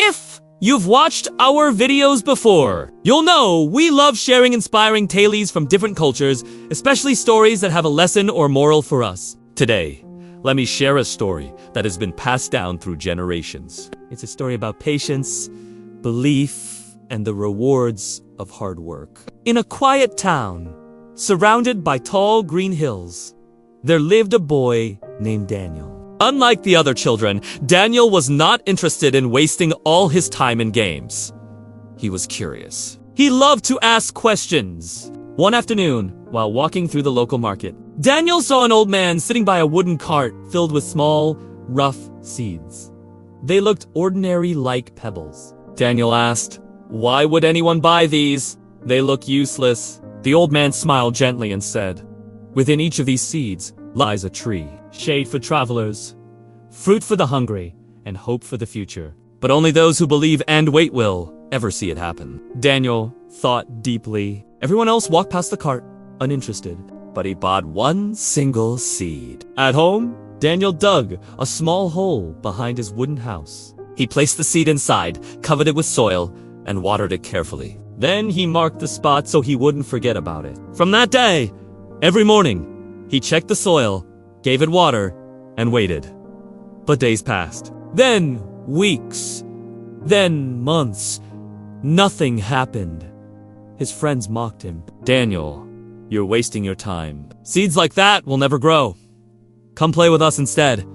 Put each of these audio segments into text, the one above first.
If you've watched our videos before, you'll know we love sharing inspiring tales from different cultures, especially stories that have a lesson or moral for us. Today, let me share a story that has been passed down through generations. It's a story about patience, belief, and the rewards of hard work. In a quiet town, surrounded by tall green hills, there lived a boy named Daniel. Unlike the other children, Daniel was not interested in wasting all his time in games. He was curious. He loved to ask questions. One afternoon, while walking through the local market, Daniel saw an old man sitting by a wooden cart filled with small, rough seeds. They looked ordinary like pebbles. Daniel asked, "Why would anyone buy these? They look useless." The old man smiled gently and said, "Within each of these seeds lies a tree. Shade for travelers, fruit for the hungry, and hope for the future. But only those who believe and wait will ever see it happen." Daniel thought deeply. Everyone else walked past the cart, uninterested, but he bought one single seed. At home, Daniel dug a small hole behind his wooden house. He placed the seed inside, covered it with soil, and watered it carefully. Then he marked the spot so he wouldn't forget about it. From that day, every morning, he checked the soil, gave it water, and waited. But days passed. Then weeks. Then months. Nothing happened. His friends mocked him. "Daniel, you're wasting your time. Seeds like that will never grow. Come play with us instead.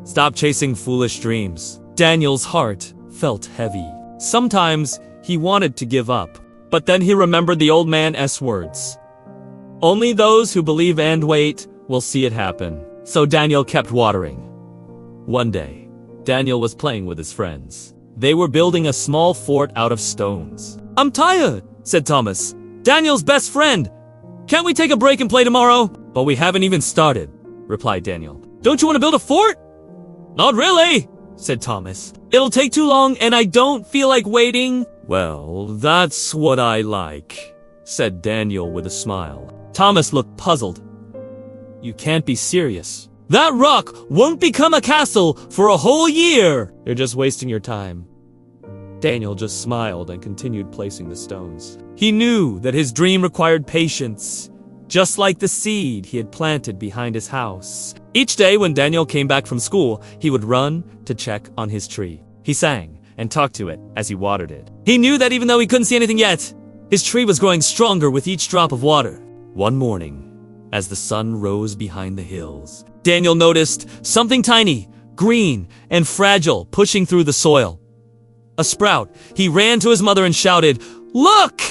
Stop chasing foolish dreams." Daniel's heart felt heavy. Sometimes he wanted to give up. But then he remembered the old man's words. Only those who believe and wait will see it happen. So Daniel kept watering. One day, Daniel was playing with his friends. They were building a small fort out of stones. "I'm tired," said Thomas, Daniel's best friend. "Can't we take a break and play tomorrow?" "But we haven't even started," replied Daniel. "Don't you want to build a fort?" "Not really," said Thomas. "It'll take too long and I don't feel like waiting." "Well, that's what I like," said Daniel with a smile. Thomas looked puzzled. "You can't be serious. That rock won't become a castle for a whole year." "You're just wasting your time." Daniel just smiled and continued placing the stones. He knew that his dream required patience, just like the seed he had planted behind his house. Each day when Daniel came back from school, he would run to check on his tree. He sang and talked to it as he watered it. He knew that even though he couldn't see anything yet, his tree was growing stronger with each drop of water. One morning, as the sun rose behind the hills, Daniel noticed something tiny, green, and fragile pushing through the soil. A sprout. He ran to his mother and shouted, "Look!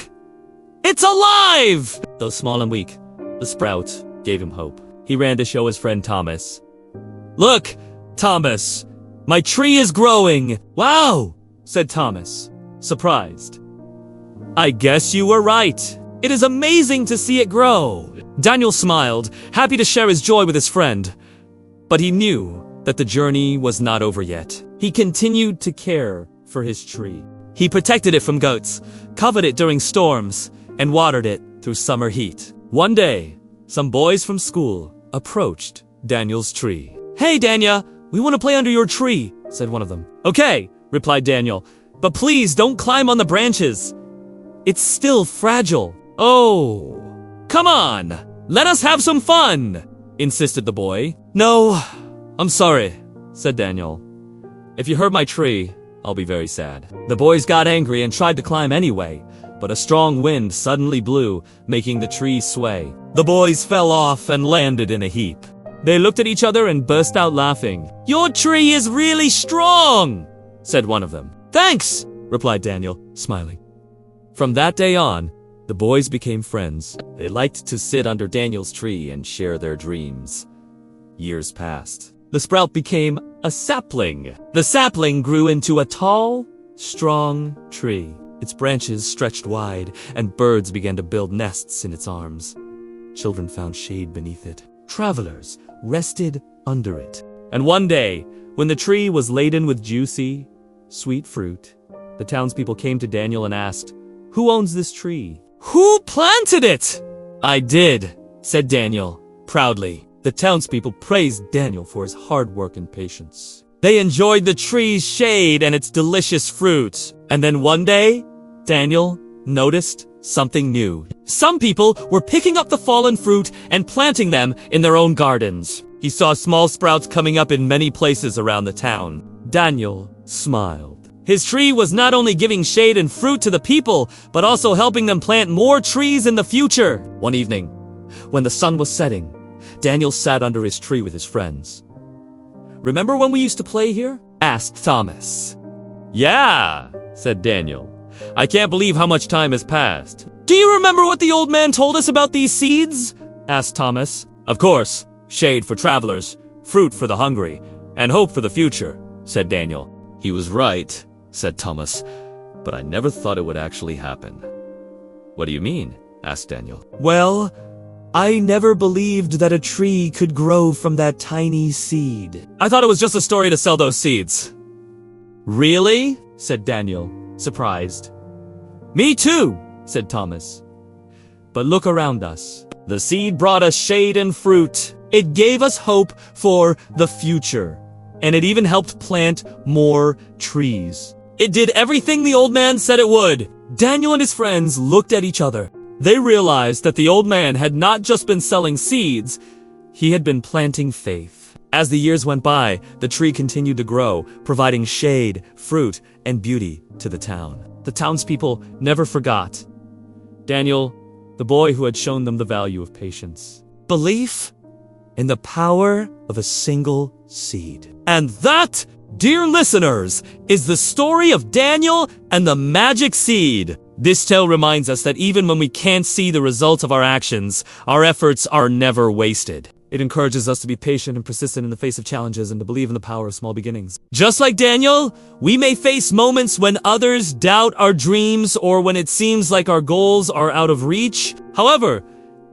It's alive!" Though small and weak, the sprout gave him hope. He ran to show his friend Thomas. "Look, Thomas, my tree is growing." "Wow," said Thomas, surprised. "I guess you were right. It is amazing to see it grow." Daniel smiled, happy to share his joy with his friend. But he knew that the journey was not over yet. He continued to care for his tree. He protected it from goats, covered it during storms, and watered it through summer heat. One day, some boys from school approached Daniel's tree. "Hey, Daniel, we want to play under your tree," said one of them. "Okay," replied Daniel, "but please don't climb on the branches. It's still fragile." "Oh, come on, let us have some fun," insisted the boy. "No, I'm sorry," said Daniel. "If you hurt my tree, I'll be very sad." The boys got angry and tried to climb anyway, but a strong wind suddenly blew, making the tree sway. The boys fell off and landed in a heap. They looked at each other and burst out laughing. "Your tree is really strong," said one of them. "Thanks," replied Daniel, smiling. From that day on, the boys became friends. They liked to sit under Daniel's tree and share their dreams. Years passed. The sprout became a sapling. The sapling grew into a tall, strong tree. Its branches stretched wide, and birds began to build nests in its arms. Children found shade beneath it. Travelers rested under it. And one day, when the tree was laden with juicy, sweet fruit, the townspeople came to Daniel and asked, "Who owns this tree?" "Who planted it?" "I did," said Daniel, proudly. The townspeople praised Daniel for his hard work and patience. They enjoyed the tree's shade and its delicious fruit. And then one day, Daniel noticed something new. Some people were picking up the fallen fruit and planting them in their own gardens. He saw small sprouts coming up in many places around the town. Daniel smiled. His tree was not only giving shade and fruit to the people, but also helping them plant more trees in the future. One evening, when the sun was setting, Daniel sat under his tree with his friends. "Remember when we used to play here?" asked Thomas. "Yeah," said Daniel. "I can't believe how much time has passed." "Do you remember what the old man told us about these seeds?" asked Thomas. "Of course. Shade for travelers, fruit for the hungry, and hope for the future," said Daniel. "He was right," said Thomas, "but I never thought it would actually happen." "What do you mean?" asked Daniel. "Well, I never believed that a tree could grow from that tiny seed. I thought it was just a story to sell those seeds." "Really?" said Daniel, surprised. "Me too," said Thomas. "But look around us. The seed brought us shade and fruit. It gave us hope for the future. And it even helped plant more trees. It did everything the old man said it would." Daniel and his friends looked at each other. They realized that the old man had not just been selling seeds, he had been planting faith. As the years went by, the tree continued to grow, providing shade, fruit, and beauty to the town. The townspeople never forgot Daniel, the boy who had shown them the value of patience, belief, and the power of a single seed. And that, dear listeners, is the story of Daniel and the magic seed. This tale reminds us that even when we can't see the results of our actions, our efforts are never wasted. It encourages us to be patient and persistent in the face of challenges and to believe in the power of small beginnings. Just like Daniel, we may face moments when others doubt our dreams or when it seems like our goals are out of reach. However,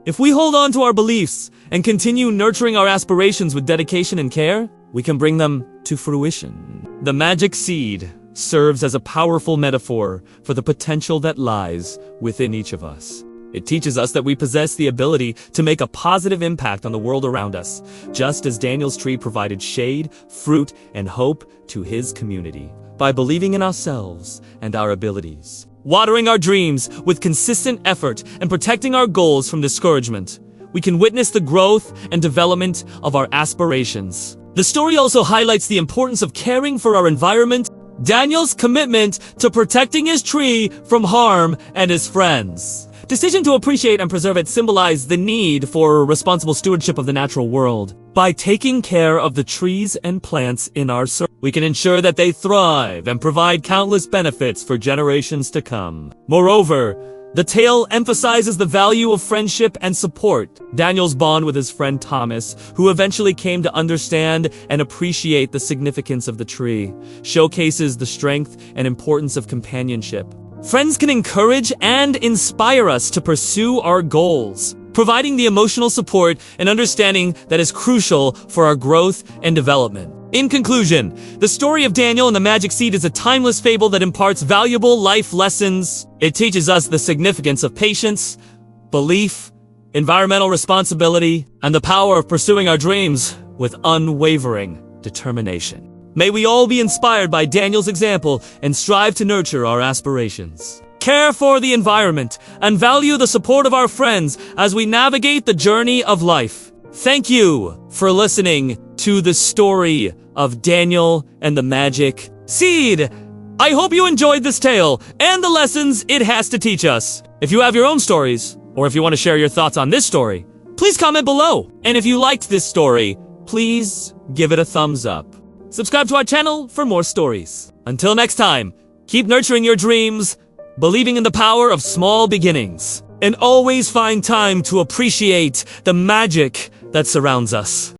if we hold on to our beliefs and continue nurturing our aspirations with dedication and care, we can bring them to fruition. The magic seed serves as a powerful metaphor for the potential that lies within each of us. It teaches us that we possess the ability to make a positive impact on the world around us, just as Daniel's tree provided shade, fruit, and hope to his community. By believing in ourselves and our abilities, watering our dreams with consistent effort, and protecting our goals from discouragement, we can witness the growth and development of our aspirations. The story also highlights the importance of caring for our environment, Daniel's commitment to protecting his tree from harm, and his friends' decision to appreciate and preserve it symbolized the need for responsible stewardship of the natural world. By taking care of the trees and plants in our circle, we can ensure that they thrive and provide countless benefits for generations to come. Moreover, the tale emphasizes the value of friendship and support. Daniel's bond with his friend Thomas, who eventually came to understand and appreciate the significance of the tree, showcases the strength and importance of companionship. Friends can encourage and inspire us to pursue our goals, providing the emotional support and understanding that is crucial for our growth and development. In conclusion, the story of Daniel and the magic seed is a timeless fable that imparts valuable life lessons. It teaches us the significance of patience, belief, environmental responsibility, and the power of pursuing our dreams with unwavering determination. May we all be inspired by Daniel's example and strive to nurture our aspirations. Care for the environment and value the support of our friends as we navigate the journey of life. Thank you for listening to the story of Daniel and the magic seed. I hope you enjoyed this tale and the lessons it has to teach us. If you have your own stories, or if you want to share your thoughts on this story, please comment below. And if you liked this story, please give it a thumbs up. Subscribe to our channel for more stories. Until next time, keep nurturing your dreams, believing in the power of small beginnings, and always find time to appreciate the magic that surrounds us.